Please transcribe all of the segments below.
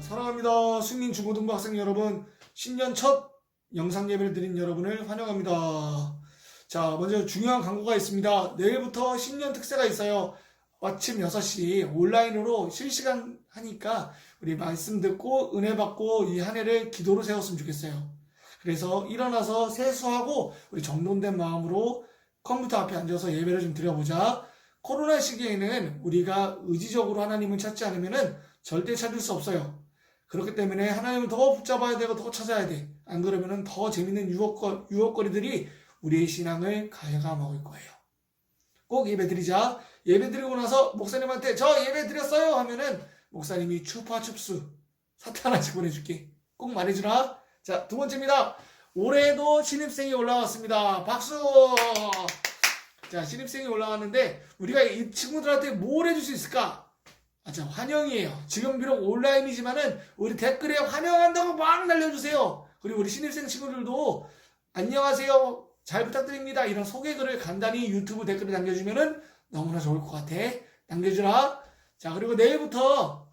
사랑합니다. 승민 중고등부 학생 여러분, 신년 첫 영상 예배를 드린 여러분을 환영합니다. 자, 먼저 중요한 광고가 있습니다. 내일부터 신년 특세가 있어요. 아침 6시 온라인으로 실시간 하니까 우리 말씀 듣고 은혜 받고 이 한 해를 기도로 세웠으면 좋겠어요. 그래서 일어나서 세수하고 우리 정돈된 마음으로 컴퓨터 앞에 앉아서 예배를 좀 드려보자. 코로나 시기에는 우리가 의지적으로 하나님을 찾지 않으면 절대 찾을 수 없어요. 그렇기 때문에 하나님을 더 붙잡아야 되고 더 찾아야 돼. 안 그러면 더 재밌는 유혹거리들이 우리의 신앙을 갉아먹을 거예요. 꼭 예배 드리자. 예배 드리고 나서 목사님한테 저 예배 드렸어요 하면은 목사님이 추파춥수 사탕 하나씩 보내줄게. 꼭 말해주라. 자, 두 번째입니다. 올해도 신입생이 올라왔습니다. 박수! 자, 신입생이 올라왔는데 우리가 이 친구들한테 뭘 해줄 수 있을까? 자, 환영이에요. 지금 비록 온라인이지만은 우리 댓글에 환영한다고 막 날려주세요. 그리고 우리 신입생 친구들도 안녕하세요, 잘 부탁드립니다, 이런 소개글을 간단히 유튜브 댓글에 남겨주면은 너무나 좋을 것 같아. 남겨주라. 자, 그리고 오늘부터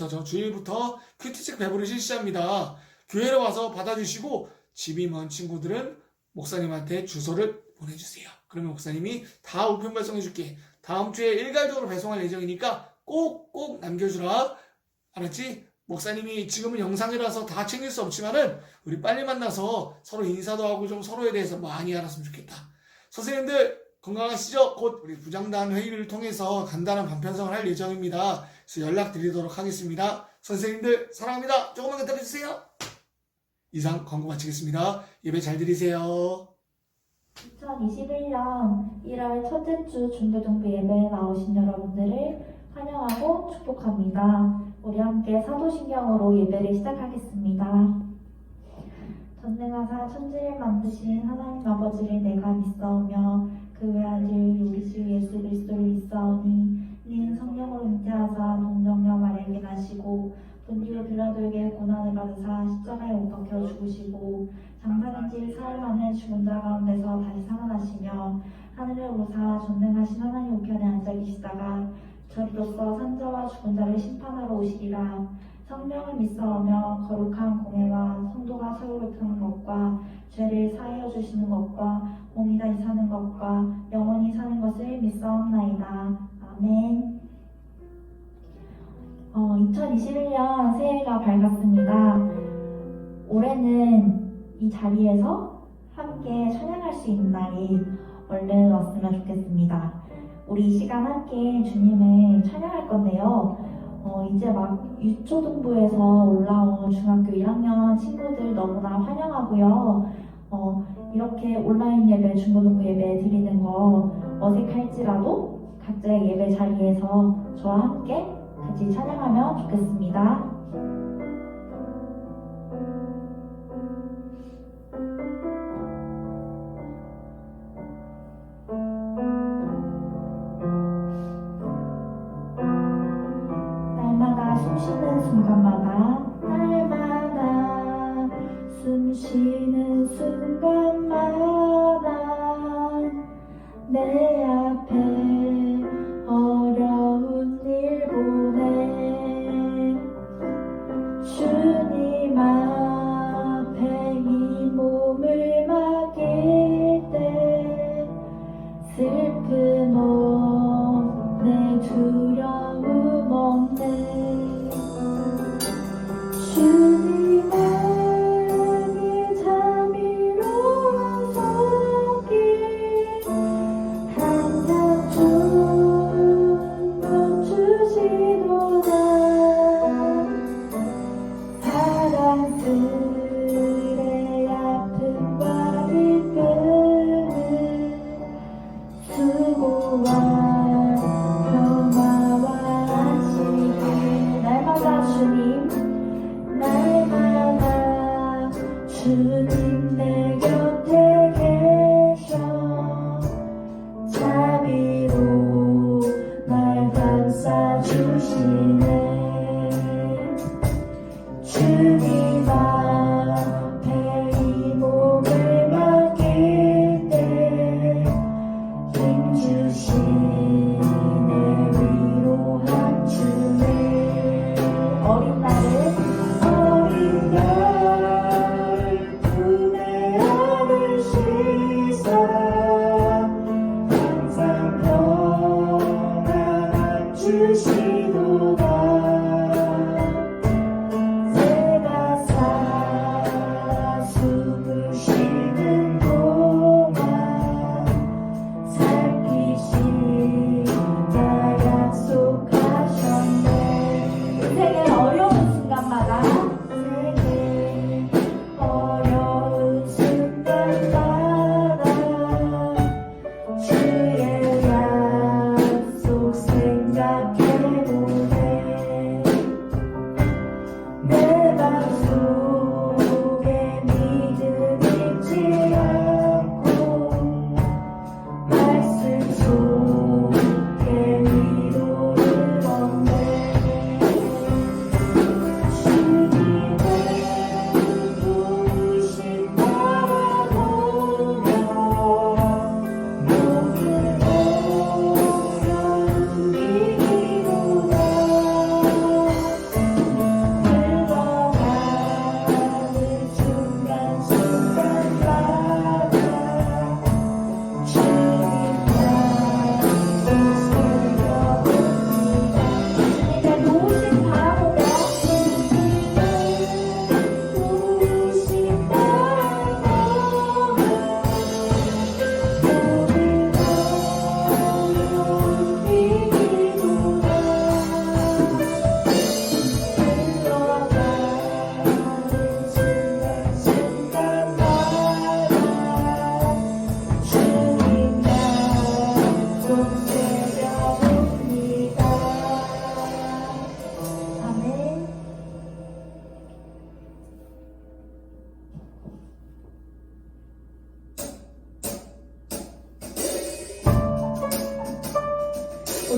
저 주일부터 큐티책 배부를 실시합니다. 교회로 와서 받아주시고 집이 먼 친구들은 목사님한테 주소를 보내주세요. 그러면 목사님이 다 우편 발송해줄게. 다음 주에 일괄적으로 배송할 예정이니까 꼭 남겨주라. 알았지? 목사님이 지금은 영상이라서 다 챙길 수 없지만은 우리 빨리 만나서 서로 인사도 하고 좀 서로에 대해서 많이 알았으면 좋겠다. 선생님들 건강하시죠? 곧 우리 부장단 회의를 통해서 간단한 반편성을 할 예정입니다. 그래서 연락드리도록 하겠습니다. 선생님들 사랑합니다. 조금만 기다려주세요. 이상 광고 마치겠습니다. 예배 잘 드리세요. 2021년 1월 첫째 주 중고등부 예배에 나오신 여러분들을 환영하고 축복합니다. 우리 함께 사도신경으로 예배를 시작하겠습니다. 전능하사 천지를 만드신 하나님 아버지를 내가 믿사오며 그 외아들 우리 주 예수 그리스도를 믿사오니 이는 성령으로 잉태하사 동정녀 마리아에게 나시고 본디오 빌라도에게 고난을 받으사 십자가에 못 박혀 죽으시고 장사된 지 사흘 만에 죽은 자 가운데서 다시 살아나시며 하늘에 오르사 전능하신 하나님 우편에 앉아 계시다가 저리로서 산자와 죽은 자를 심판하러 오시리라. 성령을 믿사오며 거룩한 공회와 성도가 서로 베푸는 것과 죄를 사하여 주시는 것과 몸이 다시 사는 것과 영원히 사는 것을 믿사옵나이다. 아멘. 2021년 새해가 밝았습니다. 올해는 이 자리에서 함께 찬양할 수 있는 날이 얼른 왔으면 좋겠습니다. 우리 이 시간 함께 주님을 찬양할 건데요. 이제 막 유초등부에서 올라온 중학교 1학년 친구들 너무나 환영하고요. 이렇게 온라인 예배, 중고등부 예배 드리는 거 어색할지라도 각자의 예배 자리에서 저와 함께 같이 찬양하면 좋겠습니다. 날마다 숨쉬는 순간마다 날마다 숨쉬는 순간마다 내 앞에 어려운 일 보내 주님 앞에 이 몸을 맡길 때 슬픔 없네 두려움 없네 주님 안에 자비로운 손길 항상 충분 주시도다 사랑스레 아픔과 기쁨을 수고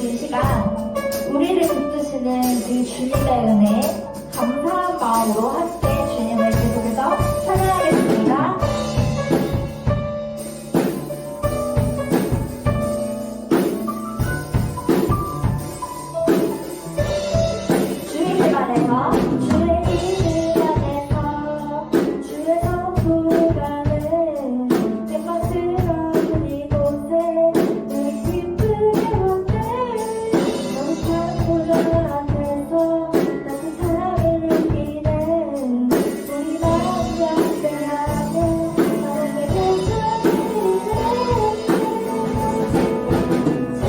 이 시간 우리를 붙드시는 그 주님의 은혜 감사한 마음으로 함께 주님을 계속해서 찬양하겠습니다. 주의 길 안에서 주의 길 안에서 주의 성부 가는 땡볕스러운 이곳에 우리 기쁘게 왔네. 너무 고전 앞에서 따뜻함을 느끼네. 우리 마음 약대하고 너에게 감사드리네.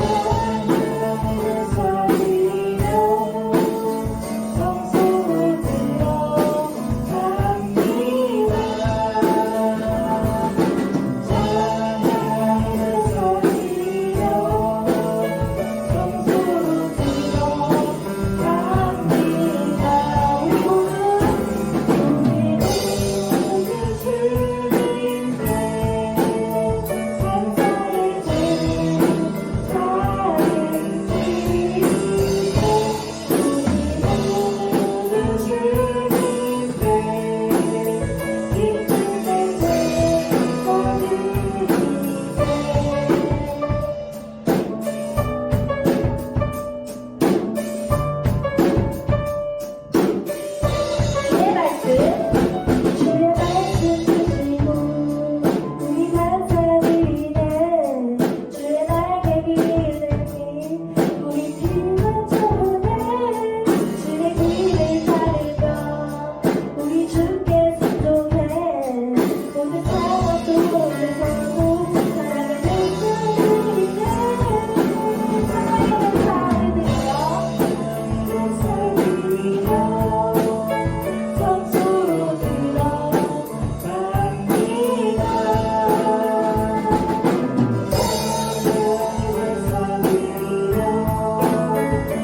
사랑하는 소리로 성소로 들어갑니다. 찬양하는 소리로 성소로 들어갑니다. 우리 모두 주님께 감사의 주의 말씀 주시고 우리 감사드리네. 주의 날개 기름이 우리 피만 채우네. 주의 길을 따르며 우리 주께 순종해. 모든 상황 속에서도 사랑을 감사드리네. 사랑의 감사드려 성소로 들어갑니다.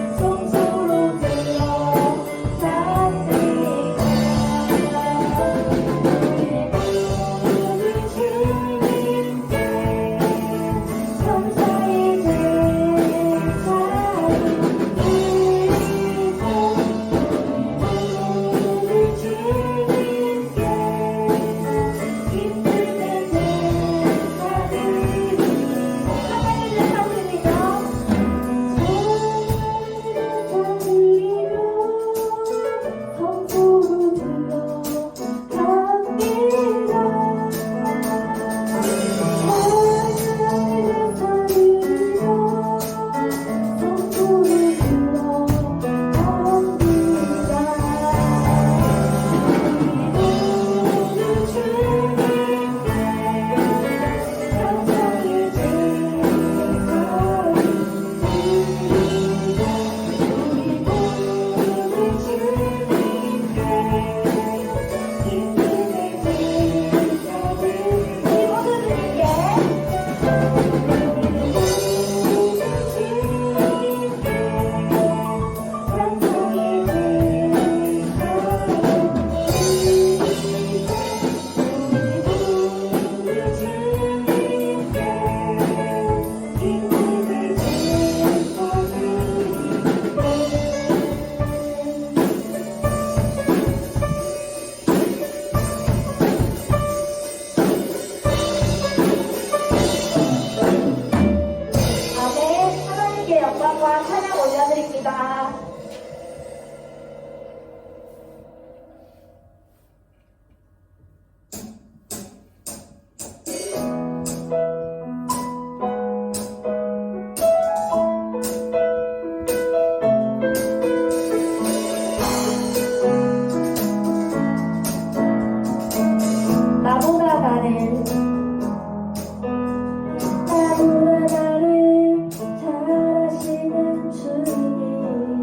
성소로 들어갑니다. 우리 주님께 감사의 하나님께 영광과 찬양 올려드립니다. 나보다 나를 잘 아시는 주님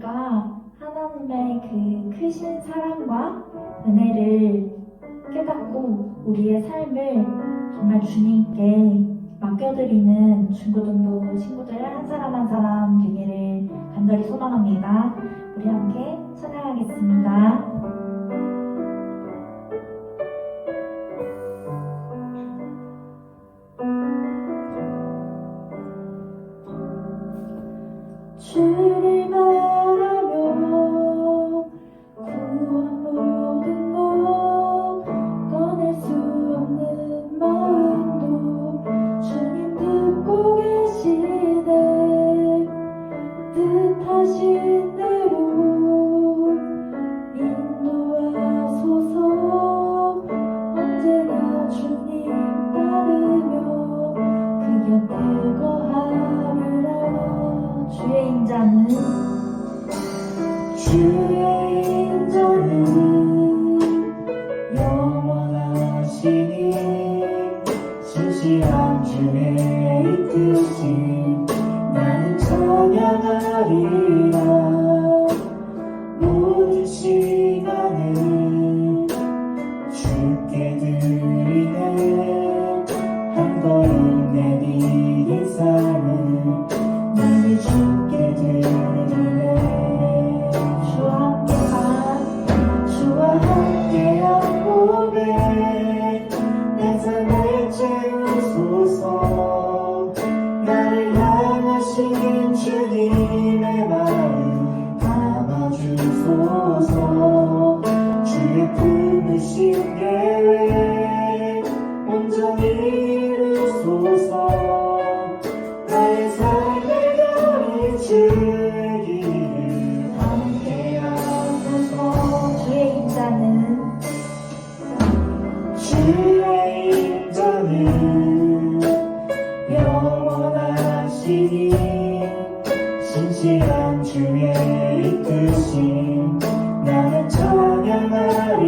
우리가 하나님의 그 크신 사랑과 은혜를 깨닫고 우리의 삶을 정말 주님께 맡겨드리는 중고등부 친구들 한 사람 한 사람 되기를 간절히 소망합니다. 우리 함께 찬양하겠습니다. 주를 바라며 구원 모든 것 꺼낼 수 없는 마음도 주님 듣고 계시네. 뜻하신 대로 인도하소서. 언제나 주님 따르며 그 곁에 거하리라. 주의 인자는 영원하시니 신실한 주의 이끄심 나는 찬양하리라. 모든 시간을 주께 드리네. 한 걸음 내디딘 삶을 이미 주께 드리네. 주와 함께한 고백 내 삶을 채우소서. 나를 향하신 주님의 마음 담아주소서. 주의 품으신 계획 온전히 이루소서. 나의 삶의 별이 주의 길을 함께하소서. 주의 인자는 영원하시니 신실한 주의 이끄심 나는 찬양하리라.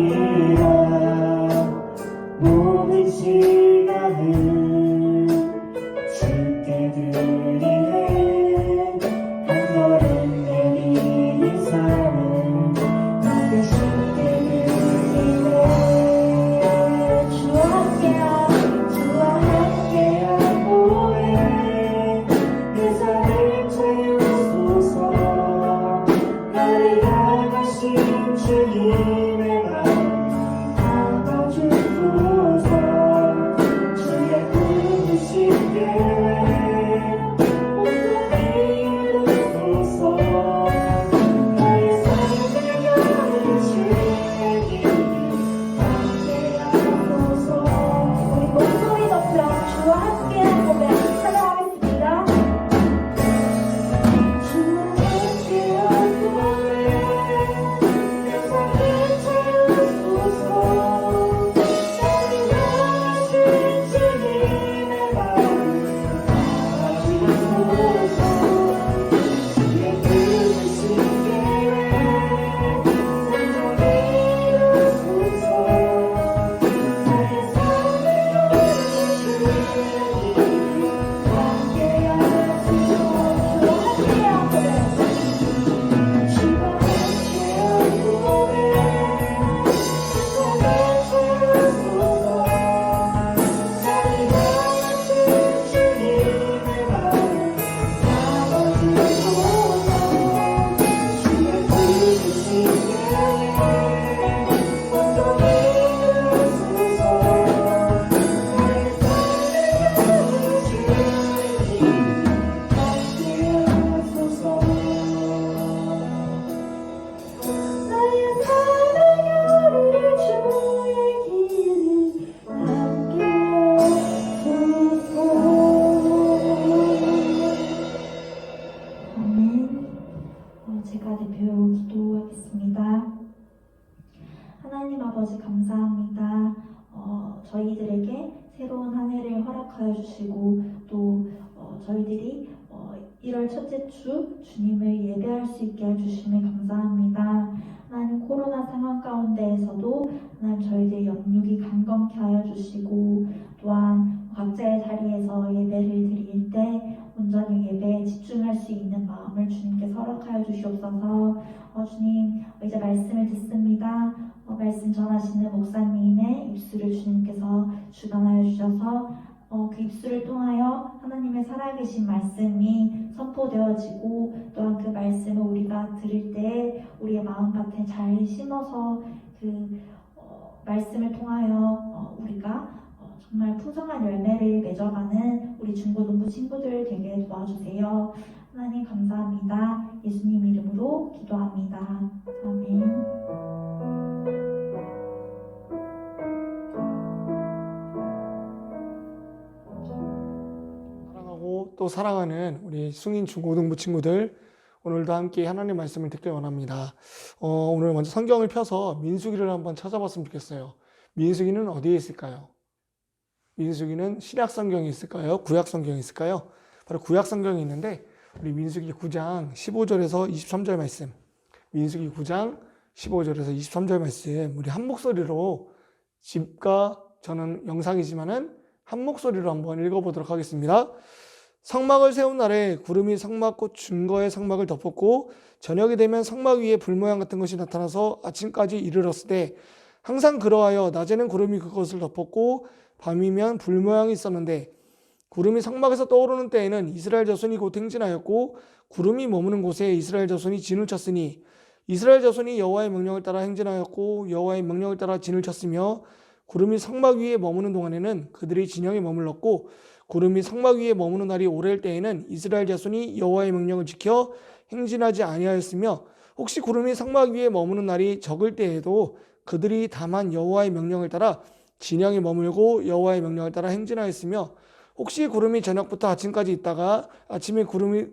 모든 시간을 주께 드리네. 한 걸음 내디딘 삶을 나도 주께 드리네. 주와 함께한 고백 내 삶을 채우소서. 나를 향하신 주님의 마음 담아주소서. 주의 부르신 계획 온전히 이루소서. 나의 삶의 별을 주의 길을 함께하소서. 우리 목소리 높여 주와 함께한 고백 찬양하겠습니다. 주와 함께한 고백 내 삶을 채우소서. 나를 향하신 주님의 마음 담아주소서. 주의 부르신 계획 온전히 이루소서. 나의 삶의 별을 주의 길을 함께하소서. 주와 함께한 고백 주와 함께한 고백 나를 향하신 주님의 마음 담아주소서. 주의 부르신 계획 온전히 이루소서. 나의 삶의 별을 주의 길을 함께하소서. 나의 삶의 별을 주의 길을 함께하소서. 아멘. 제가 대표 기도하겠습니다. 하나님 아버지 감사합니다. 저희들에게 새로운 한 해를 허락하여 주시고 또 저희들이 1월 첫째 주 주님을 예배할 수 있게 해주심에 감사합니다. 하나님 코로나 상황 가운데에서도 하나님 저희들 영육이 강건케 하여 주시고 또한 각자의 자리에서 예배를 드릴 때 온전히 예배에 집중할 수 있는 마음을 주님께 허락하여 주시옵소서. 주님, 이제 말씀을 듣습니다. 말씀 전하시는 목사님의 입술을 주님께서 주관하여 주셔서 그 입술을 통하여 하나님의 살아계신 말씀이 선포되어지고 또한 그 말씀을 우리가 들을 때 우리의 마음밭에 잘 심어서 그 말씀을 통하여 우리가 정말 풍성한 열매를 맺어가는 우리 중고등부 친구들 되게 도와주세요. 하나님 감사합니다. 예수님 이름으로 기도합니다. 아멘. 사랑하고 또 사랑하는 우리 승인 중고등부 친구들, 오늘도 함께 하나님 말씀을 듣길 원합니다. 오늘 먼저 성경을 펴서 민수기를 한번 찾아봤으면 좋겠어요. 민수기는 어디에 있을까요? 민수기는 신약 성경이 있을까요? 구약 성경이 있을까요? 바로 구약 성경이 있는데 우리 민수기 9장 15절에서 23절 말씀, 민수기 9장 15절에서 23절 말씀 우리 한 목소리로, 집과 저는 영상이지만은 한 목소리로 한번 읽어보도록 하겠습니다. 성막을 세운 날에 구름이 성막 곧 증거의 성막을 덮었고 저녁이 되면 성막 위에 불모양 같은 것이 나타나서 아침까지 이르렀을 때 항상 그러하여 낮에는 구름이 그것을 덮었고 밤이면 불모양이 있었는데 구름이 성막에서 떠오르는 때에는 이스라엘 자손이 곧 행진하였고 구름이 머무는 곳에 이스라엘 자손이 진을 쳤으니 이스라엘 자손이 여호와의 명령을 따라 행진하였고 여호와의 명령을 따라 진을 쳤으며 구름이 성막 위에 머무는 동안에는 그들이 진영에 머물렀고 구름이 성막 위에 머무는 날이 오래일 때에는 이스라엘 자손이 여호와의 명령을 지켜 행진하지 아니하였으며 혹시 구름이 성막 위에 머무는 날이 적을 때에도 그들이 다만 여호와의 명령을 따라 진영에 머물고 여호와의 명령을 따라 행진하였으며 혹시 구름이 저녁부터 아침까지 있다가 아침에 그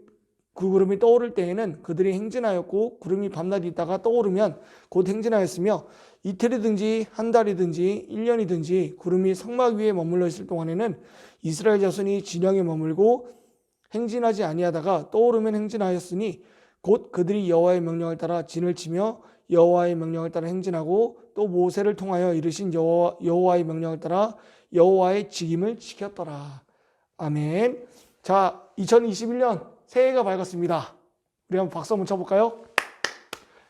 구름이 떠오를 때에는 그들이 행진하였고 구름이 밤낮 있다가 떠오르면 곧 행진하였으며 이틀이든지 한 달이든지 1년이든지 구름이 성막 위에 머물러 있을 동안에는 이스라엘 자손이 진영에 머물고 행진하지 아니하다가 떠오르면 행진하였으니 곧 그들이 여호와의 명령을 따라 진을 치며 여호와의 명령을 따라 행진하고 또 모세를 통하여 이르신 여호와의 명령을 따라 여호와의 직임을 지켰더라. 아멘. 자, 2021년 새해가 밝았습니다. 우리 한번 박수 한번 쳐볼까요?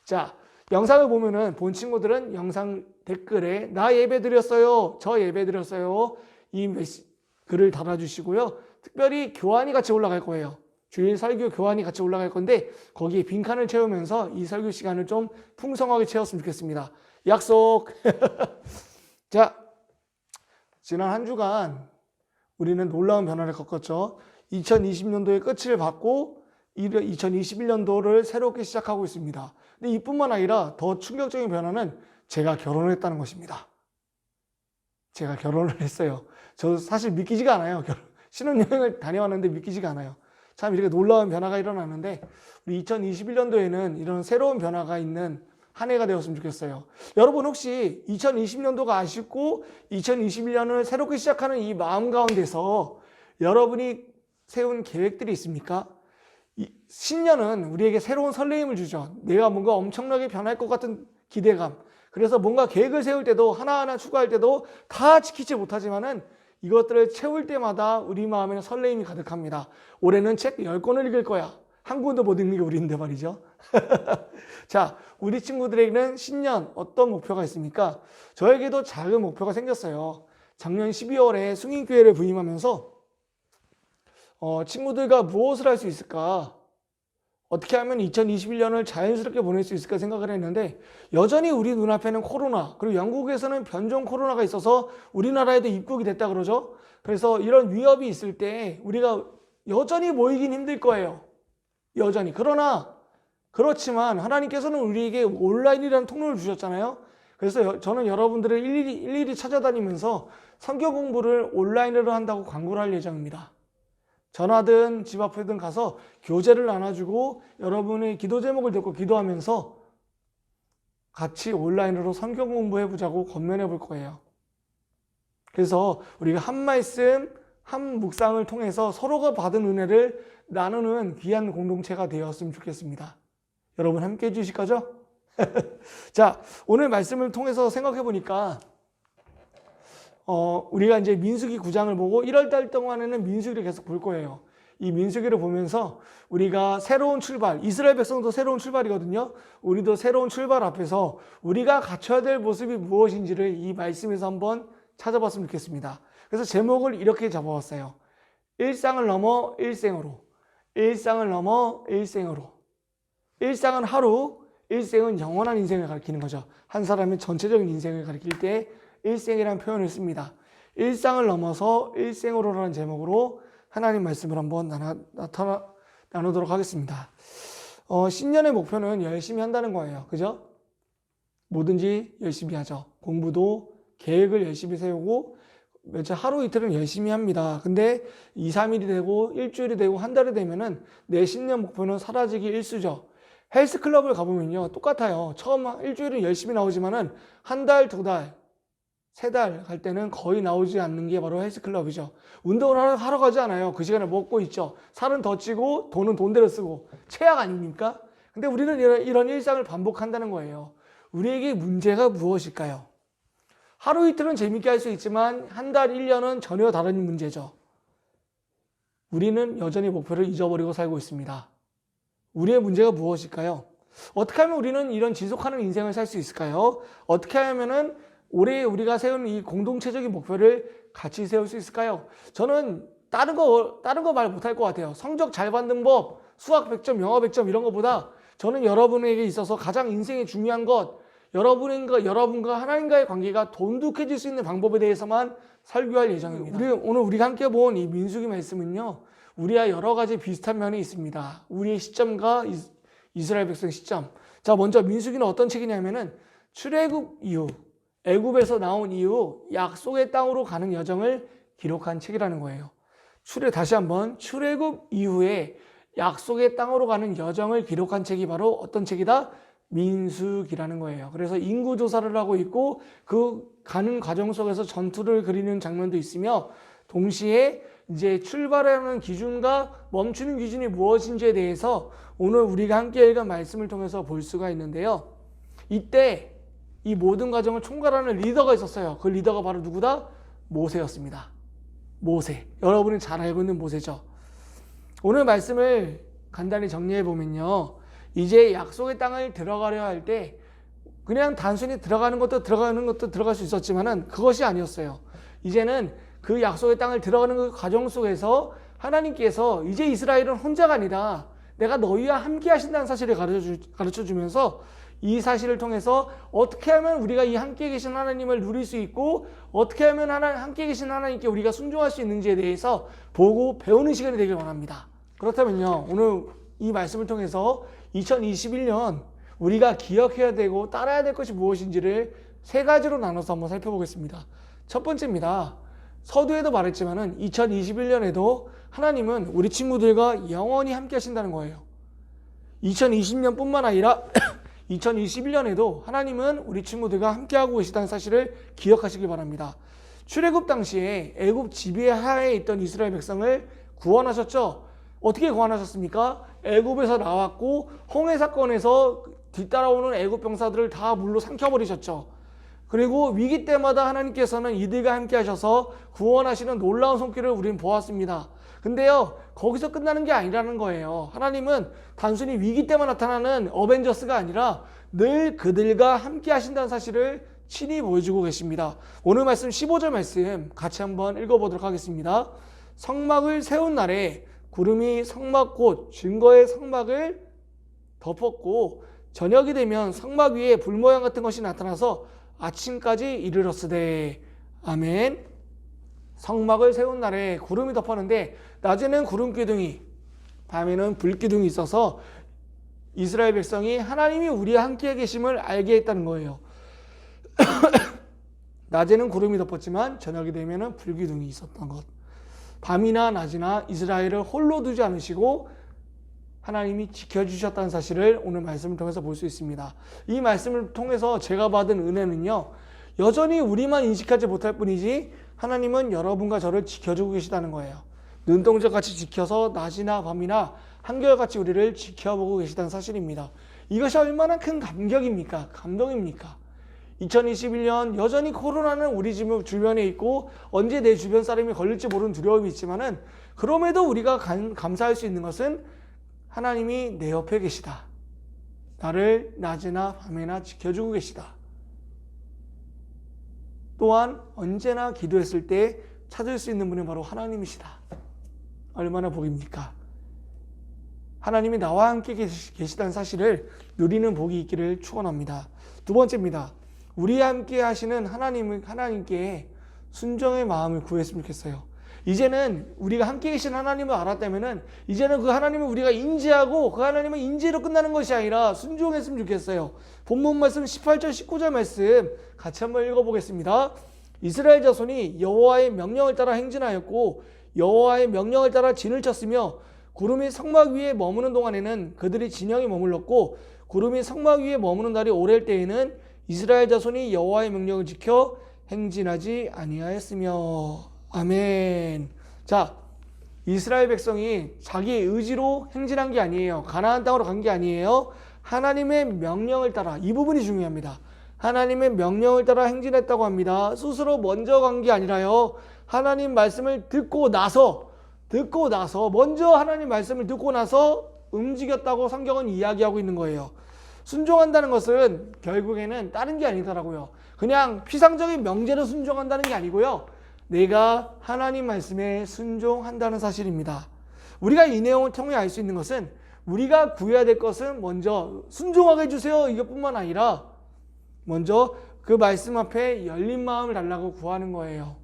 자, 영상을 보면은 본 친구들은 영상 댓글에 나 예배 드렸어요, 저 예배 드렸어요, 이 글을 달아주시고요. 특별히 교환이 같이 올라갈 거예요. 주일 설교 교환이 같이 올라갈 건데 거기에 빈칸을 채우면서 이 설교 시간을 좀 풍성하게 채웠으면 좋겠습니다. 약속. 자, 지난 한 주간 우리는 놀라운 변화를 겪었죠. 2020년도의 끝을 받고 2021년도를 새롭게 시작하고 있습니다. 근데 이뿐만 아니라 더 충격적인 변화는 제가 결혼을 했다는 것입니다. 제가 결혼을 했어요. 저 사실 믿기지가 않아요. 신혼여행을 다녀왔는데 믿기지가 않아요. 참 이렇게 놀라운 변화가 일어나는데 우리 2021년도에는 이런 새로운 변화가 있는 한 해가 되었으면 좋겠어요. 여러분 혹시 2020년도가 아쉽고 2021년을 새롭게 시작하는 이 마음 가운데서 여러분이 세운 계획들이 있습니까? 신년은 우리에게 새로운 설레임을 주죠. 내가 뭔가 엄청나게 변할 것 같은 기대감. 그래서 뭔가 계획을 세울 때도 하나하나 추구할 때도 다 지키지 못하지만은 이것들을 채울 때마다 우리 마음에는 설레임이 가득합니다. 올해는 책 10권을 읽을 거야. 한 권도 못 읽는 게 우리인데 말이죠. 자, 우리 친구들에게는 신년 어떤 목표가 있습니까? 저에게도 작은 목표가 생겼어요. 작년 12월에 승인교회를 부임하면서 친구들과 무엇을 할 수 있을까? 어떻게 하면 2021년을 자연스럽게 보낼 수 있을까 생각을 했는데 여전히 우리 눈앞에는 코로나, 그리고 영국에서는 변종 코로나가 있어서 우리나라에도 입국이 됐다 그러죠. 그래서 이런 위협이 있을 때 우리가 여전히 모이긴 힘들 거예요. 여전히. 그러나 그렇지만 하나님께서는 우리에게 온라인이라는 통로를 주셨잖아요. 그래서 저는 여러분들을 일일이 찾아다니면서 성경 공부를 온라인으로 한다고 광고를 할 예정입니다. 전화든 집 앞에든 가서 교재를 나눠주고 여러분의 기도 제목을 듣고 기도하면서 같이 온라인으로 성경 공부해보자고 권면해 볼 거예요. 그래서 우리가 한 말씀, 한 묵상을 통해서 서로가 받은 은혜를 나누는 귀한 공동체가 되었으면 좋겠습니다. 여러분 함께 해주실 거죠? 자, 오늘 말씀을 통해서 생각해 보니까 우리가 이제 민수기 9장을 보고 1월 달 동안에는 민수기를 계속 볼 거예요. 이 민수기를 보면서 우리가 새로운 출발, 이스라엘 백성도 새로운 출발이거든요. 우리도 새로운 출발 앞에서 우리가 갖춰야 될 모습이 무엇인지를 이 말씀에서 한번 찾아봤으면 좋겠습니다. 그래서 제목을 이렇게 잡아봤어요. 일상을 넘어 일생으로. 일상을 넘어 일생으로. 일상은 하루, 일생은 영원한 인생을 가리키는 거죠. 한 사람의 전체적인 인생을 가리킬 때 일생이라는 표현을 씁니다. 일상을 넘어서 일생으로라는 제목으로 하나님 말씀을 한번 나누도록 하겠습니다. 신년의 목표는 열심히 한다는 거예요. 그죠? 뭐든지 열심히 하죠. 공부도 계획을 열심히 세우고 며칠 하루 이틀은 열심히 합니다. 근데 2, 3일이 되고 일주일이 되고 한 달이 되면은 내 신년 목표는 사라지기 일쑤죠. 헬스클럽을 가보면요 똑같아요. 처음 일주일은 열심히 나오지만은 한 달, 두 달, 세 달 갈 때는 거의 나오지 않는 게 바로 헬스클럽이죠. 운동을 하러 가지 않아요. 그 시간에 먹고 있죠. 살은 더 찌고 돈은 돈대로 쓰고 최악 아닙니까? 근데 우리는 이런 일상을 반복한다는 거예요. 우리에게 문제가 무엇일까요? 하루 이틀은 재밌게 할 수 있지만 한 달, 1년은 전혀 다른 문제죠. 우리는 여전히 목표를 잊어버리고 살고 있습니다. 우리의 문제가 무엇일까요? 어떻게 하면 우리는 이런 지속하는 인생을 살 수 있을까요? 어떻게 하면은 올해 우리가 세운 이 공동체적인 목표를 같이 세울 수 있을까요? 저는 다른 거 말 못할 것 같아요. 성적 잘 받는 법, 수학 100점, 영어 100점 이런 것보다 저는 여러분에게 있어서 가장 인생에 중요한 것, 여러분과 하나님과의 관계가 돈독해질 수 있는 방법에 대해서만 설교할 예정입니다. 오늘 우리가 함께 본 이 민수기 말씀은요, 우리와 여러 가지 비슷한 면이 있습니다. 우리의 시점과 이스라엘 백성 시점. 자, 먼저 민수기는 어떤 책이냐면은 출애굽 이후, 애굽에서 나온 이후 약속의 땅으로 가는 여정을 기록한 책이라는 거예요. 다시 한번 출애굽 이후에 약속의 땅으로 가는 여정을 기록한 책이 바로 어떤 책이다? 민수기라는 거예요. 그래서 인구 조사를 하고 있고 그 가는 과정 속에서 전투를 그리는 장면도 있으며 동시에 이제 출발하는 기준과 멈추는 기준이 무엇인지에 대해서 오늘 우리가 함께 읽은 말씀을 통해서 볼 수가 있는데요. 이때 이 모든 과정을 총괄하는 리더가 있었어요. 그 리더가 바로 누구다? 모세였습니다. 모세. 여러분이 잘 알고 있는 모세죠. 오늘 말씀을 간단히 정리해 보면요. 이제 약속의 땅을 들어가려 할 때 그냥 단순히 들어가는 것도 들어갈 수 있었지만은 그것이 아니었어요. 이제는 그 약속의 땅을 들어가는 그 과정 속에서 하나님께서 이제 이스라엘은 혼자가 아니라 내가 너희와 함께 하신다는 사실을 가르쳐 주면서 이 사실을 통해서 어떻게 하면 우리가 이 함께 계신 하나님을 누릴 수 있고 어떻게 하면 함께 계신 하나님께 우리가 순종할 수 있는지에 대해서 보고 배우는 시간이 되길 원합니다. 그렇다면요, 오늘 이 말씀을 통해서 2021년 우리가 기억해야 되고 따라야 될 것이 무엇인지를 세 가지로 나눠서 한번 살펴보겠습니다. 첫 번째입니다. 서두에도 말했지만은 2021년에도 하나님은 우리 친구들과 영원히 함께 하신다는 거예요. 2020년뿐만 아니라 2021년에도 하나님은 우리 친구들과 함께하고 계시다는 사실을 기억하시기 바랍니다. 출애굽 당시에 애굽 지배 하에 있던 이스라엘 백성을 구원하셨죠. 어떻게 구원하셨습니까? 애굽에서 나왔고 홍해 사건에서 뒤따라오는 애굽 병사들을 다 물로 삼켜버리셨죠. 그리고 위기 때마다 하나님께서는 이들과 함께 하셔서 구원하시는 놀라운 손길을 우리는 보았습니다. 근데요, 거기서 끝나는 게 아니라는 거예요. 하나님은 단순히 위기 때만 나타나는 어벤져스가 아니라 늘 그들과 함께 하신다는 사실을 친히 보여주고 계십니다. 오늘 말씀 15절 말씀 같이 한번 읽어보도록 하겠습니다. 성막을 세운 날에 구름이 성막 곧 증거의 성막을 덮었고 저녁이 되면 성막 위에 불 모양 같은 것이 나타나서 아침까지 이르렀으되. 아멘. 성막을 세운 날에 구름이 덮었는데 낮에는 구름 기둥이, 밤에는 불 기둥이 있어서 이스라엘 백성이 하나님이 우리와 함께 계심을 알게 했다는 거예요. 낮에는 구름이 덮었지만 저녁이 되면 불 기둥이 있었던 것. 밤이나 낮이나 이스라엘을 홀로 두지 않으시고 하나님이 지켜주셨다는 사실을 오늘 말씀을 통해서 볼 수 있습니다. 이 말씀을 통해서 제가 받은 은혜는요, 여전히 우리만 인식하지 못할 뿐이지 하나님은 여러분과 저를 지켜주고 계시다는 거예요. 눈동자같이 지켜서 낮이나 밤이나 한결같이 우리를 지켜보고 계시다는 사실입니다. 이것이 얼마나 큰 감격입니까? 감동입니까? 2021년 여전히 코로나는 우리 주변에 있고 언제 내 주변 사람이 걸릴지 모르는 두려움이 있지만은 그럼에도 우리가 감사할 수 있는 것은 하나님이 내 옆에 계시다. 나를 낮에나 밤에나 지켜주고 계시다. 또한 언제나 기도했을 때 찾을 수 있는 분이 바로 하나님이시다. 얼마나 복입니까? 하나님이 나와 함께 계시다는 사실을 누리는 복이 있기를 축원합니다. 두 번째입니다. 우리와 함께 하시는 하나님께 순종의 마음을 구했으면 좋겠어요. 이제는 우리가 함께 계신 하나님을 알았다면은 이제는 그 하나님을 우리가 인지하고 그 하나님은 인지로 끝나는 것이 아니라 순종했으면 좋겠어요. 본문 말씀 18절 19절 말씀 같이 한번 읽어보겠습니다. 이스라엘 자손이 여호와의 명령을 따라 행진하였고 여호와의 명령을 따라 진을 쳤으며 구름이 성막 위에 머무는 동안에는 그들이 진영에 머물렀고 구름이 성막 위에 머무는 날이 오랠 때에는 이스라엘 자손이 여호와의 명령을 지켜 행진하지 아니하였으며. 아멘. 자, 이스라엘 백성이 자기의 의지로 행진한 게 아니에요. 가나안 땅으로 간 게 아니에요. 하나님의 명령을 따라, 이 부분이 중요합니다. 하나님의 명령을 따라 행진했다고 합니다. 스스로 먼저 간 게 아니라요. 하나님 말씀을 듣고 나서 먼저 하나님 말씀을 듣고 나서 움직였다고 성경은 이야기하고 있는 거예요. 순종한다는 것은 결국에는 다른 게 아니더라고요. 그냥 피상적인 명제로 순종한다는 게 아니고요. 내가 하나님 말씀에 순종한다는 사실입니다. 우리가 이 내용을 통해 알 수 있는 것은 우리가 구해야 될 것은 먼저 순종하게 해주세요 이것뿐만 아니라 먼저 그 말씀 앞에 열린 마음을 달라고 구하는 거예요.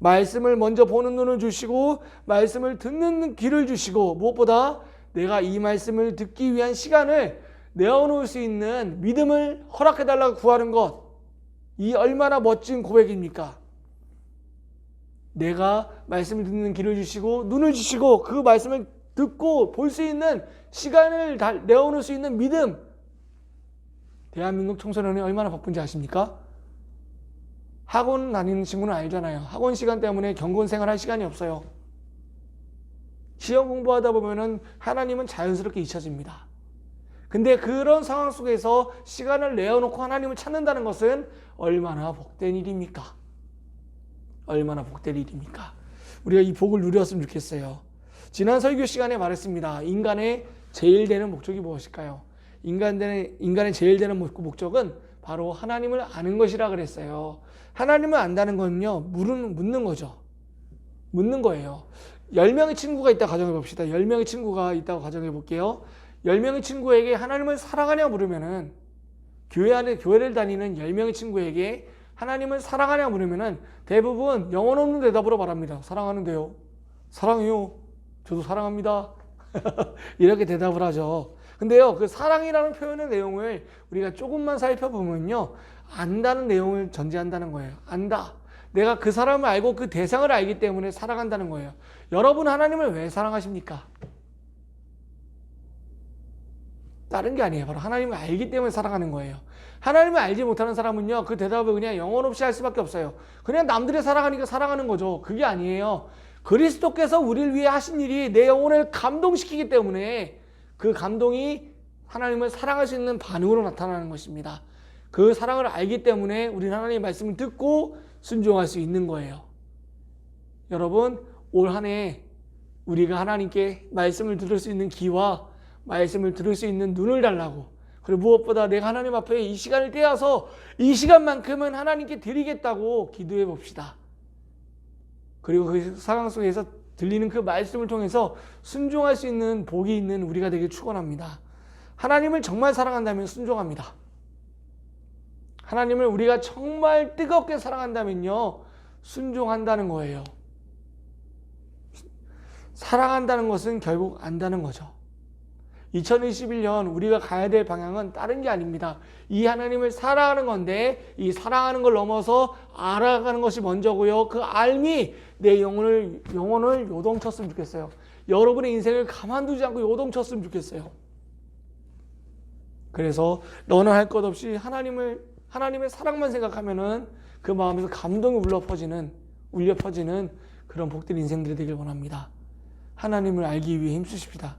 말씀을 먼저 보는 눈을 주시고 말씀을 듣는 귀를 주시고 무엇보다 내가 이 말씀을 듣기 위한 시간을 내어놓을 수 있는 믿음을 허락해달라고 구하는 것, 이 얼마나 멋진 고백입니까? 내가 말씀을 듣는 귀를 주시고 눈을 주시고 그 말씀을 듣고 볼 수 있는 시간을 내어놓을 수 있는 믿음. 대한민국 청소년이 얼마나 바쁜지 아십니까? 학원 다니는 친구는 알잖아요. 학원 시간 때문에 경건 생활할 시간이 없어요. 시험 공부하다 보면은 하나님은 자연스럽게 잊혀집니다. 근데 그런 상황 속에서 시간을 내어놓고 하나님을 찾는다는 것은 얼마나 복된 일입니까? 얼마나 복된 일입니까? 우리가 이 복을 누렸으면 좋겠어요. 지난 설교 시간에 말했습니다. 인간의 제일 되는 목적이 무엇일까요? 인간의 제일 되는 목적은 바로 하나님을 아는 것이라 그랬어요. 하나님을 안다는 건요, 묻는 거죠. 묻는 거예요. 10명의 친구가 있다 가정해 봅시다. 10명의 친구가 있다고 가정해 볼게요. 10명의 친구에게 하나님을 사랑하냐 물으면은 교회를 다니는 10명의 친구에게 하나님을 사랑하냐 물으면은 대부분 영혼 없는 대답으로 말합니다. 사랑하는데요. 사랑해요. 저도 사랑합니다. 이렇게 대답을 하죠. 근데요, 그 사랑이라는 표현의 내용을 우리가 조금만 살펴보면요, 안다는 내용을 전제한다는 거예요. 안다. 내가 그 사람을 알고 그 대상을 알기 때문에 사랑한다는 거예요. 여러분 하나님을 왜 사랑하십니까? 다른 게 아니에요. 바로 하나님을 알기 때문에 사랑하는 거예요. 하나님을 알지 못하는 사람은요, 그 대답을 그냥 영혼 없이 할 수밖에 없어요. 그냥 남들이 사랑하니까 사랑하는 거죠. 그게 아니에요. 그리스도께서 우리를 위해 하신 일이 내 영혼을 감동시키기 때문에 그 감동이 하나님을 사랑할 수 있는 반응으로 나타나는 것입니다. 그 사랑을 알기 때문에 우리는 하나님의 말씀을 듣고 순종할 수 있는 거예요. 여러분, 올 한 해 우리가 하나님께 말씀을 들을 수 있는 귀와 말씀을 들을 수 있는 눈을 달라고, 그리고 무엇보다 내가 하나님 앞에 이 시간을 떼어서 이 시간만큼은 하나님께 드리겠다고 기도해 봅시다. 그리고 그 상황 속에서 들리는 그 말씀을 통해서 순종할 수 있는 복이 있는 우리가 되길 축원합니다. 하나님을 정말 사랑한다면 순종합니다. 하나님을 우리가 정말 뜨겁게 사랑한다면요, 순종한다는 거예요. 사랑한다는 것은 결국 안다는 거죠. 2021년 우리가 가야 될 방향은 다른 게 아닙니다. 이 하나님을 사랑하는 건데 이 사랑하는 걸 넘어서 알아가는 것이 먼저고요. 그 알미 내 영혼을 요동쳤으면 좋겠어요. 여러분의 인생을 가만두지 않고 요동쳤으면 좋겠어요. 그래서 너는 할 것 없이 하나님의 사랑만 생각하면은 그 마음에서 감동이 울려 퍼지는 그런 복된 인생들이 되길 원합니다. 하나님을 알기 위해 힘씁시다.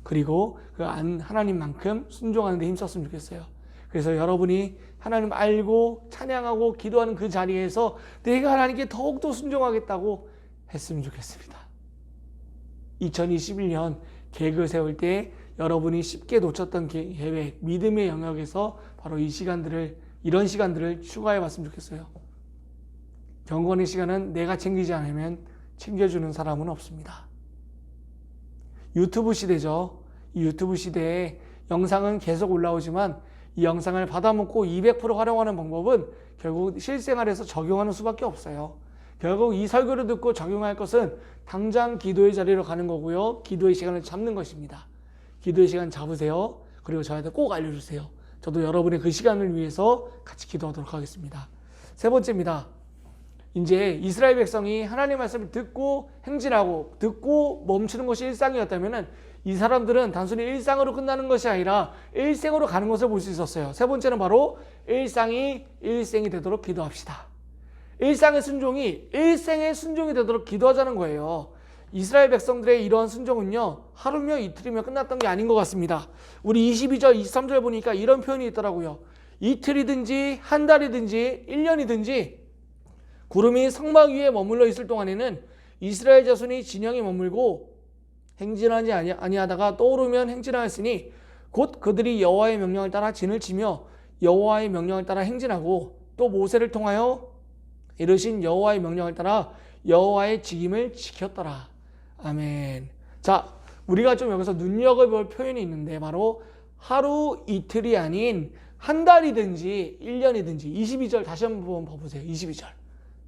그리고 그 하나님만큼 순종하는 데 힘썼으면 좋겠어요. 그래서 여러분이 하나님 알고 찬양하고 기도하는 그 자리에서 내가 하나님께 더욱더 순종하겠다고 했으면 좋겠습니다. 2021년 계획을 세울 때 여러분이 쉽게 놓쳤던 계획, 믿음의 영역에서 바로 이런 시간들을 추가해 봤으면 좋겠어요. 경건의 시간은 내가 챙기지 않으면 챙겨주는 사람은 없습니다. 유튜브 시대죠. 이 유튜브 시대에 영상은 계속 올라오지만 이 영상을 받아먹고 200% 활용하는 방법은 결국 실생활에서 적용하는 수밖에 없어요. 결국 이 설교를 듣고 적용할 것은 당장 기도의 자리로 가는 거고요. 기도의 시간을 잡는 것입니다. 기도의 시간 잡으세요. 그리고 저한테 꼭 알려주세요. 저도 여러분의 그 시간을 위해서 같이 기도하도록 하겠습니다. 세 번째입니다. 이제 이스라엘 백성이 하나님의 말씀을 듣고 행진하고 듣고 멈추는 것이 일상이었다면 이 사람들은 단순히 일상으로 끝나는 것이 아니라 일생으로 가는 것을 볼 수 있었어요. 세 번째는 바로 일상이 일생이 되도록 기도합시다. 일상의 순종이 일생의 순종이 되도록 기도하자는 거예요. 이스라엘 백성들의 이러한 순종은요, 하루며 이틀이며 끝났던 게 아닌 것 같습니다. 우리 22절, 23절 보니까 이런 표현이 있더라고요. 이틀이든지 한 달이든지 1년이든지 구름이 성막 위에 머물러 있을 동안에는 이스라엘 자손이 진영에 머물고 행진하지 아니하다가 떠오르면 행진하였으니 곧 그들이 여호와의 명령을 따라 진을 치며 여호와의 명령을 따라 행진하고 또 모세를 통하여 이르신 여호와의 명령을 따라 여호와의 직임을 지켰더라. 아멘. 자, 우리가 좀 여기서 눈여겨볼 표현이 있는데 바로 하루 이틀이 아닌 한 달이든지 1년이든지 22절 다시 한번 봐보세요. 22절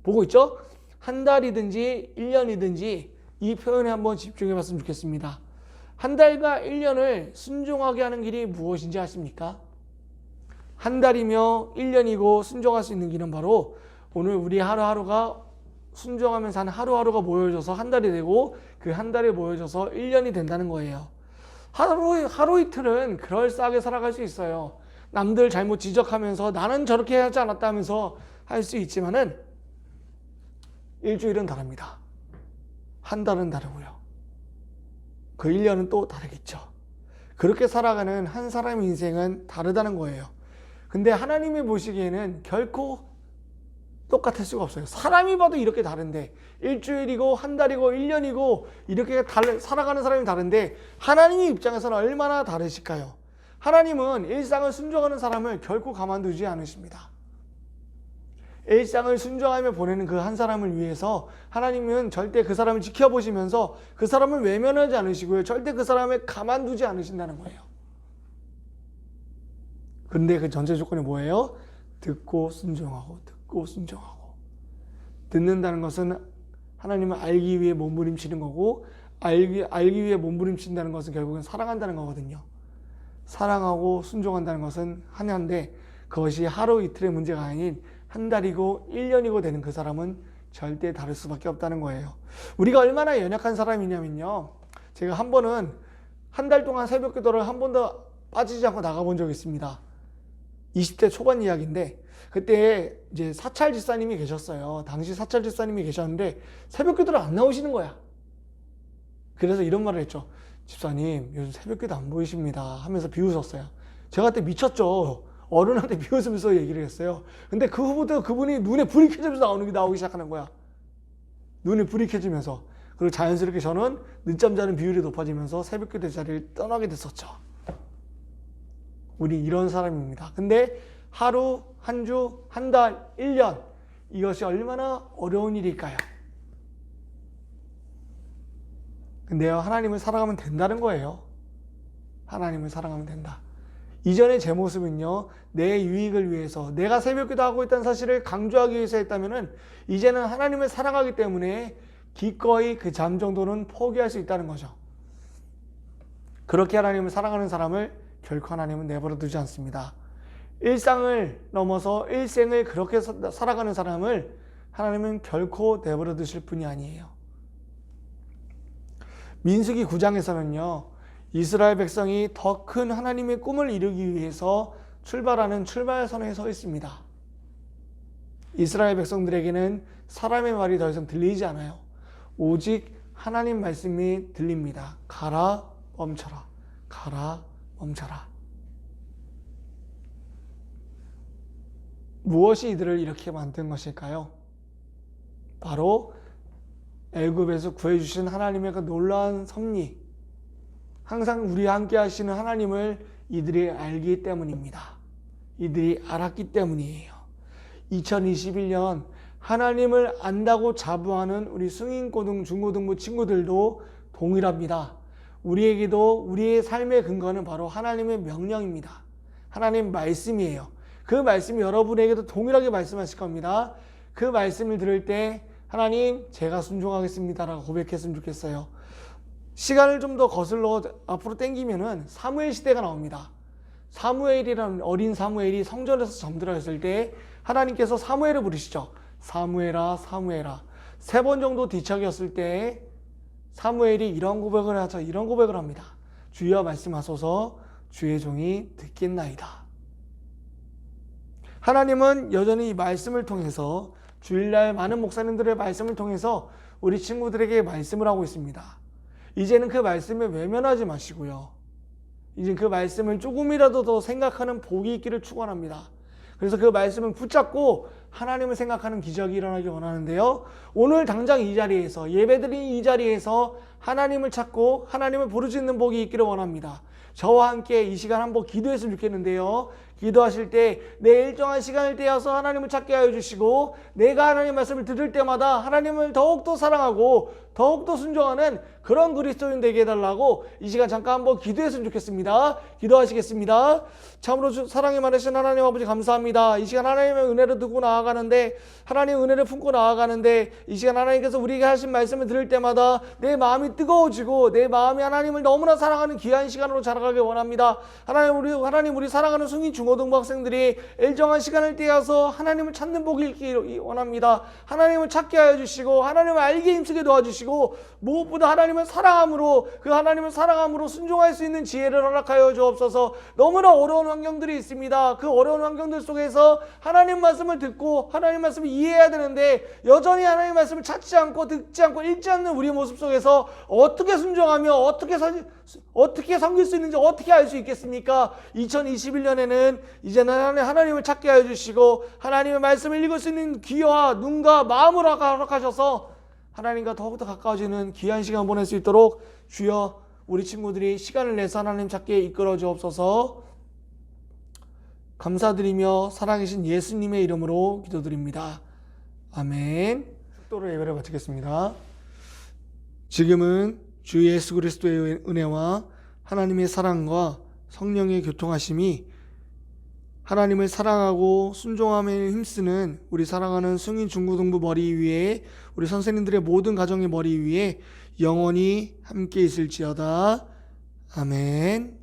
보고 있죠? 한 달이든지 1년이든지 이 표현에 한번 집중해 봤으면 좋겠습니다. 한 달과 1년을 순종하게 하는 길이 무엇인지 아십니까? 한 달이며 1년이고 순종할 수 있는 길은 바로 오늘 우리 하루하루가 순종하면서 한 하루하루가 모여져서 한 달이 되고 그 한 달이 모여져서 1년이 된다는 거예요. 하루 이틀은 그럴싸하게 살아갈 수 있어요. 남들 잘못 지적하면서 나는 저렇게 하지 않았다 하면서 할 수 있지만은 일주일은 다릅니다. 한 달은 다르고요. 그 1년은 또 다르겠죠. 그렇게 살아가는 한 사람의 인생은 다르다는 거예요. 근데 하나님이 보시기에는 결코 똑같을 수가 없어요. 사람이 봐도 이렇게 다른데 일주일이고 한 달이고 1년이고 이렇게 살아가는 사람이 다른데 하나님의 입장에서는 얼마나 다르실까요? 하나님은 일상을 순종하는 사람을 결코 가만두지 않으십니다. 일상을 순종하며 보내는 그 한 사람을 위해서 하나님은 절대 그 사람을 지켜보시면서 그 사람을 외면하지 않으시고요. 절대 그 사람을 가만두지 않으신다는 거예요. 근데 그 전제 조건이 뭐예요? 듣고 순종하고 듣고 순종하고. 듣는다는 것은 하나님을 알기 위해 몸부림치는 거고 알기 위해 몸부림친다는 것은 결국은 사랑한다는 거거든요. 사랑하고 순종한다는 것은 하나인데 그것이 하루 이틀의 문제가 아닌 한 달이고 1년이고 되는 그 사람은 절대 다를 수밖에 없다는 거예요. 우리가 얼마나 연약한 사람이냐면요. 제가 한 번은 한 달 동안 새벽 기도를 한 번도 빠지지 않고 나가본 적이 있습니다. 20대 초반 이야기인데 그때 이제 사찰 집사님이 계셨어요. 당시 사찰 집사님이 계셨는데 새벽 기도를 안 나오시는 거야. 그래서 이런 말을 했죠. 집사님 요즘 새벽 기도 안 보이십니다 하면서 비웃었어요. 제가 그때 미쳤죠. 어른한테 비웃으면서 얘기를 했어요. 근데 그 후부터 그분이 눈에 불이 켜지면서 나오기 시작하는 거야. 눈에 불이 켜지면서. 그리고 자연스럽게 저는 늦잠 자는 비율이 높아지면서 새벽 기도 자리를 떠나게 됐었죠. 우리 이런 사람입니다. 근데 하루, 한 주, 한 달, 1년 이것이 얼마나 어려운 일일까요? 근데요, 하나님을 사랑하면 된다는 거예요. 하나님을 사랑하면 된다. 이전의 제 모습은요, 내 유익을 위해서 내가 새벽기도 하고 있다는 사실을 강조하기 위해서 했다면은 이제는 하나님을 사랑하기 때문에 기꺼이 그 잠 정도는 포기할 수 있다는 거죠. 그렇게 하나님을 사랑하는 사람을 결코 하나님은 내버려 두지 않습니다. 일상을 넘어서 일생을 그렇게 살아가는 사람을 하나님은 결코 내버려 두실 분이 아니에요. 민수기 9장에서는요. 이스라엘 백성이 더 큰 하나님의 꿈을 이루기 위해서 출발하는 출발선에 서 있습니다. 이스라엘 백성들에게는 사람의 말이 더 이상 들리지 않아요. 오직 하나님 말씀이 들립니다. 가라, 멈춰라. 가라, 멈춰라. 무엇이 이들을 이렇게 만든 것일까요? 바로 애굽에서 구해주신 하나님의 그 놀라운 섭리, 항상 우리와 함께 하시는 하나님을 이들이 알기 때문입니다. 이들이 알았기 때문이에요. 2021년 하나님을 안다고 자부하는 우리 승인고등, 중고등부 친구들도 동일합니다. 우리에게도 우리의 삶의 근거는 바로 하나님의 명령입니다. 하나님 말씀이에요. 그 말씀이 여러분에게도 동일하게 말씀하실 겁니다. 그 말씀을 들을 때 하나님 제가 순종하겠습니다 라고 고백했으면 좋겠어요. 시간을 좀 더 거슬러 앞으로 당기면은 사무엘 시대가 나옵니다. 사무엘이라는 어린 사무엘이 성전에서 잠들어 있을 때 하나님께서 사무엘을 부르시죠. 사무엘아 사무엘아. 3번 정도 뒤척였을 때 사무엘이 이런 고백을 하죠. 이런 고백을 합니다. 주여 말씀하소서 주의 종이 듣겠나이다. 하나님은 여전히 이 말씀을 통해서 주일날 많은 목사님들의 말씀을 통해서 우리 친구들에게 말씀을 하고 있습니다. 이제는 그 말씀에 외면하지 마시고요. 이제 그 말씀을 조금이라도 더 생각하는 복이 있기를 축원합니다. 그래서 그 말씀을 붙잡고 하나님을 생각하는 기적이 일어나길 원하는데요. 오늘 당장 이 자리에서 예배드린 이 자리에서 하나님을 찾고 하나님을 부르짖는 복이 있기를 원합니다. 저와 함께 이 시간 한번 기도했으면 좋겠는데요. 기도하실 때 내 일정한 시간을 떼어서 하나님을 찾게 하여 주시고 내가 하나님 말씀을 들을 때마다 하나님을 더욱더 사랑하고 더욱더 순종하는 그런 그리스도인 되게 해달라고 이 시간 잠깐 한번 기도했으면 좋겠습니다. 기도하시겠습니다. 참으로 사랑이 많으신 하나님 아버지 감사합니다. 이 시간 하나님의 은혜를 두고 나아가는데 하나님의 은혜를 품고 나아가는데 이 시간 하나님께서 우리에게 하신 말씀을 들을 때마다 내 마음이 뜨거워지고 내 마음이 하나님을 너무나 사랑하는 귀한 시간으로 자라가길 원합니다. 하나님 우리 사랑하는 승인 중고등부 학생들이 일정한 시간을 떼어서 하나님을 찾는 복이 있기를 원합니다. 하나님을 찾게 하여 주시고 하나님을 알게 힘쓰게 도와주시고 무엇보다 하나님을 사랑함으로 그 하나님을 사랑함으로 순종할 수 있는 지혜를 허락하여 주옵소서. 너무나 어려운 환경들이 있습니다. 그 어려운 환경들 속에서 하나님 말씀을 듣고 하나님 말씀을 이해해야 되는데 여전히 하나님 말씀을 찾지 않고 듣지 않고 읽지 않는 우리 모습 속에서 어떻게 순종하며 어떻게 섬길 수 있는지 어떻게 알 수 있겠습니까? 2021년에는 이제는 하나님을 찾게 하여 주시고 하나님의 말씀을 읽을 수 있는 귀와 눈과 마음으로 허락하셔서 하나님과 더욱더 가까워지는 귀한 시간 보낼 수 있도록 주여 우리 친구들이 시간을 내서 하나님 찾게 이끌어 주옵소서. 감사드리며 살아계신 예수님의 이름으로 기도드립니다. 아멘. 속도로 예배를 마치겠습니다. 지금은 주 예수 그리스도의 은혜와 하나님의 사랑과 성령의 교통하심이 하나님을 사랑하고 순종함에 힘쓰는 우리 사랑하는 승인 중고등부 머리 위에 우리 선생님들의 모든 가정의 머리 위에 영원히 함께 있을지어다. 아멘.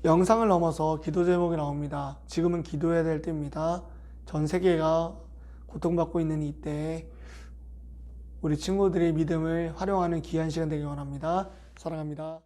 영상을 넘어서 기도 제목이 나옵니다. 지금은 기도해야 될 때입니다. 전 세계가 고통받고 있는 이때 우리 친구들의 믿음을 활용하는 귀한 시간 되길 원합니다. 사랑합니다.